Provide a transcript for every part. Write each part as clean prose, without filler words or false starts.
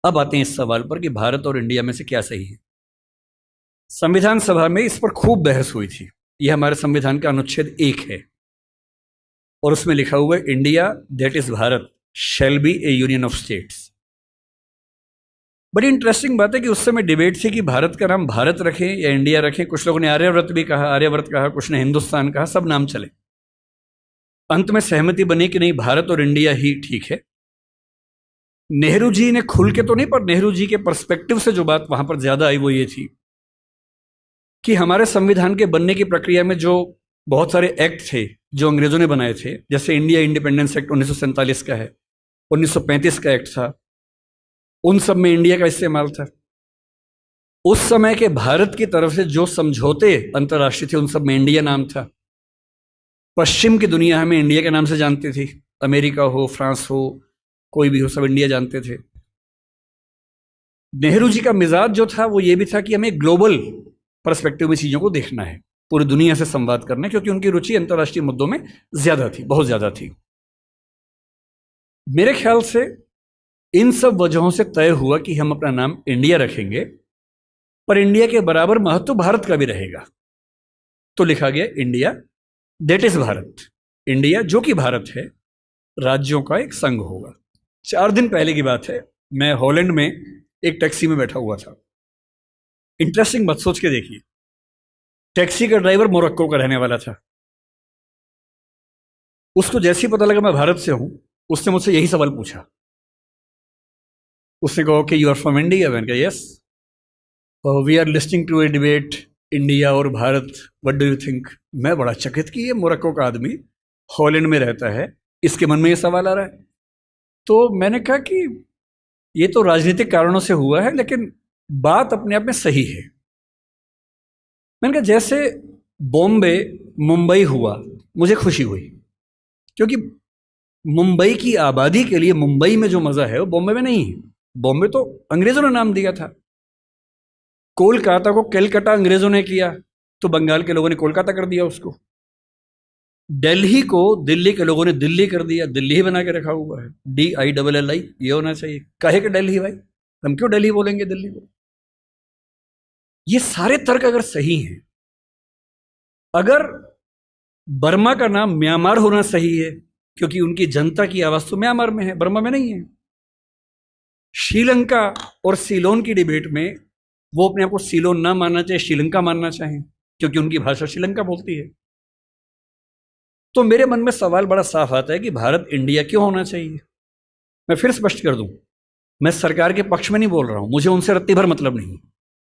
अब आते हैं इस सवाल पर कि भारत और इंडिया में से क्या सही है। संविधान सभा में इस पर खूब बहस हुई थी। यह हमारे संविधान का अनुच्छेद 1 है और उसमें लिखा हुआ है, India that is Bharat shall be A union of states. बड़ी इंटरेस्टिंग बात है कि उस समय डिबेट थी कि भारत का नाम भारत रखें या इंडिया रखें। कुछ लोगों ने आर्यव्रत भी कहा, आर्यव्रत कहा, कुछ ने हिंदुस्तान कहा, सब नाम चले। अंत में सहमति बनी कि नहीं, भारत और इंडिया ही ठीक है। नेहरू जी ने खुल के तो नहीं, पर नेहरू जी के पर्सपेक्टिव से जो बात वहां पर ज्यादा आई वो ये थी कि हमारे संविधान के बनने की प्रक्रिया में जो बहुत सारे एक्ट थे जो अंग्रेजों ने बनाए थे, जैसे इंडिया इंडिपेंडेंस एक्ट 1947 का है, 1935 का एक्ट था, उन सब में इंडिया का इस्तेमाल था। उस समय के भारत की तरफ से जो समझौते अंतर्राष्ट्रीय थे उन सब में इंडिया नाम था। पश्चिम की दुनिया हमें इंडिया के नाम से जानती थी, अमेरिका हो, फ्रांस हो, कोई भी हो, सब इंडिया जानते थे। नेहरू जी का मिजाज जो था वो ये भी था कि हमें ग्लोबल पर्सपेक्टिव में चीजों को देखना है, पूरी दुनिया से संवाद करना है, क्योंकि उनकी रुचि अंतर्राष्ट्रीय मुद्दों में ज्यादा थी, बहुत ज्यादा थी। मेरे ख्याल से इन सब वजहों से तय हुआ कि हम अपना नाम इंडिया रखेंगे, पर इंडिया के बराबर महत्व भारत का भी रहेगा। तो लिखा गया India that is Bharat. India जो कि भारत है, राज्यों का एक संघ होगा। 4 दिन पहले की बात है, मैं हॉलैंड में एक टैक्सी में बैठा हुआ था। इंटरेस्टिंग बात सोच के देखिए, टैक्सी का ड्राइवर मोरक्को का रहने वाला था। उसको जैसे ही पता लगा मैं भारत से हूं, उसने मुझसे यही सवाल पूछा। उसने कहा कि यू आर फ्रॉम इंडिया? मैंने कहा yes. We are listening to a debate India और Bharat, what do you think? मैं बड़ा चकित कि ये मोरक्को का आदमी हॉलैंड में रहता है, इसके मन में ये सवाल आ रहा है। तो मैंने कहा कि ये तो राजनीतिक कारणों से हुआ है, लेकिन बात अपने आप में सही है। मैंने कहा जैसे बॉम्बे मुंबई हुआ, मुझे खुशी हुई, क्योंकि मुंबई की आबादी के लिए मुंबई में जो मजा है वो बॉम्बे में नहीं है। बॉम्बे तो अंग्रेजों ने नाम दिया था। कोलकाता को कैलकाटा अंग्रेजों ने किया, तो बंगाल के लोगों ने कोलकाता कर दिया उसको। दिल्ली को दिल्ली के लोगों ने दिल्ली कर दिया, दिल्ली ही बना के रखा हुआ है, DILLI, ये होना चाहिए। काहे के दिल्ली भाई, हम क्यों दिल्ली बोलेंगे दिल्ली को? ये सारे तर्क अगर सही हैं, अगर बर्मा का नाम म्यांमार होना सही है क्योंकि उनकी जनता की आवाज तो म्यांमार में है, बर्मा में नहीं है। श्रीलंका और सीलोन की डिबेट में वो अपने आप को सीलोन ना मानना चाहे, श्रीलंका मानना चाहें, क्योंकि उनकी भाषा श्रीलंका बोलती है। तो मेरे मन में सवाल बड़ा साफ आता है कि भारत इंडिया क्यों होना चाहिए। मैं फिर स्पष्ट कर दूं, मैं सरकार के पक्ष में नहीं बोल रहा हूं, मुझे उनसे रत्ती भर मतलब नहीं,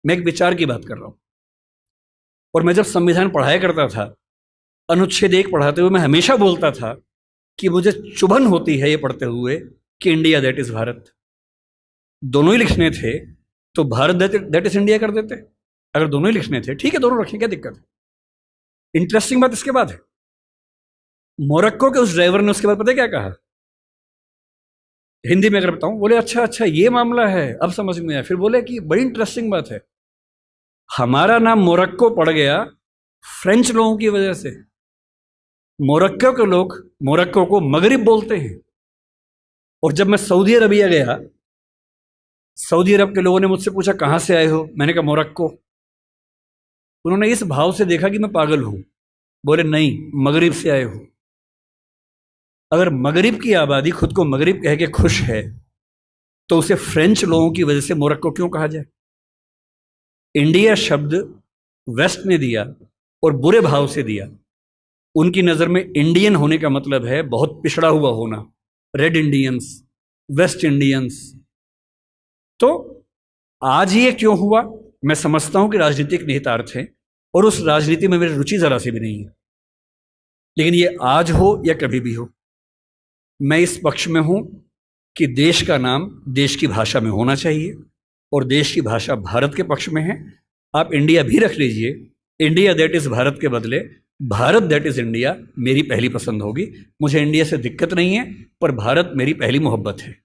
मैं एक विचार की बात कर रहा हूं। और मैं जब संविधान पढ़ाया करता था, अनुच्छेद 1 पढ़ाते हुए मैं हमेशा बोलता था कि मुझे चुभन होती है ये पढ़ते हुए कि इंडिया दैट इज भारत। दोनों ही लिखने थे तो भारत दैट इज इंडिया कर देते। अगर दोनों ही लिखने थे, ठीक है, दोनों रखें, क्या दिक्कत है। इंटरेस्टिंग बात इसके बाद है, मोरक्को के उस ड्राइवर ने उसके बाद पता है क्या कहा, हिंदी में अगर बताऊं, बोले अच्छा अच्छा ये मामला है, अब समझ में आया। फिर बोले कि बड़ी इंटरेस्टिंग बात है, हमारा नाम मोरक्को पड़ गया फ्रेंच लोगों की वजह से। मोरक्को के लोग मोरक्को को मगरिब बोलते हैं। और जब मैं सऊदी अरबिया गया, सऊदी अरब के लोगों ने मुझसे पूछा कहां से आए हो, मैंने कहा मोरक्को। उन्होंने इस भाव से देखा कि मैं पागल हूं, बोले नहीं, मगरिब से आए हो। अगर मगरिब की आबादी खुद को मगरिब कह के खुश है, तो उसे फ्रेंच लोगों की वजह से मोरक्को क्यों कहा जाए? इंडिया शब्द वेस्ट ने दिया और बुरे भाव से दिया। उनकी नजर में इंडियन होने का मतलब है बहुत पिछड़ा हुआ होना, रेड इंडियंस, वेस्ट इंडियंस। तो आज ये क्यों हुआ, मैं समझता हूं कि राजनीतिक निहितार्थ है और उस राजनीति में मेरी रुचि जरा सी भी नहीं है। लेकिन ये आज हो या कभी भी हो, मैं इस पक्ष में हूं कि देश का नाम देश की भाषा में होना चाहिए और देश की भाषा भारत के पक्ष में है। आप इंडिया भी रख लीजिए, इंडिया दैट इज भारत के बदले भारत दैट इज इंडिया मेरी पहली पसंद होगी। मुझे इंडिया से दिक्कत नहीं है, पर भारत मेरी पहली मोहब्बत है।